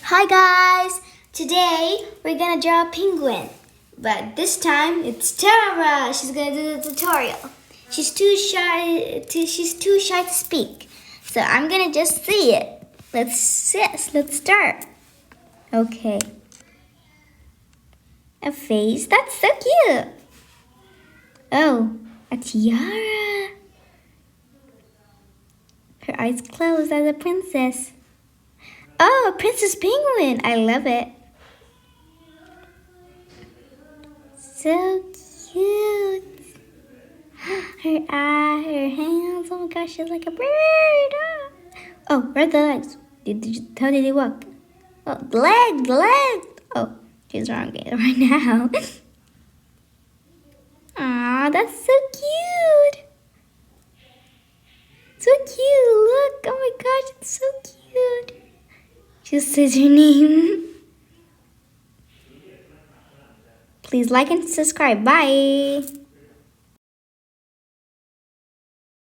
Hi guys! Today we're gonna draw a penguin. But this time it's Tara. She's gonna do the tutorial. She's too shy to speak. So I'm gonna just see it. Let's start. Okay. A face. That's so cute. Oh, a tiara. Her eyes closed as a princess. Oh, a princess penguin. I love it. So cute. Her hands. Oh my gosh, she's like a bird. Oh, where are the legs? How did he walk? Oh, the leg. Oh, she's wrong right now. Aw, that's so cute. So cute. Look. Oh my gosh, it's so cute. She says her name. Please like and subscribe. Bye.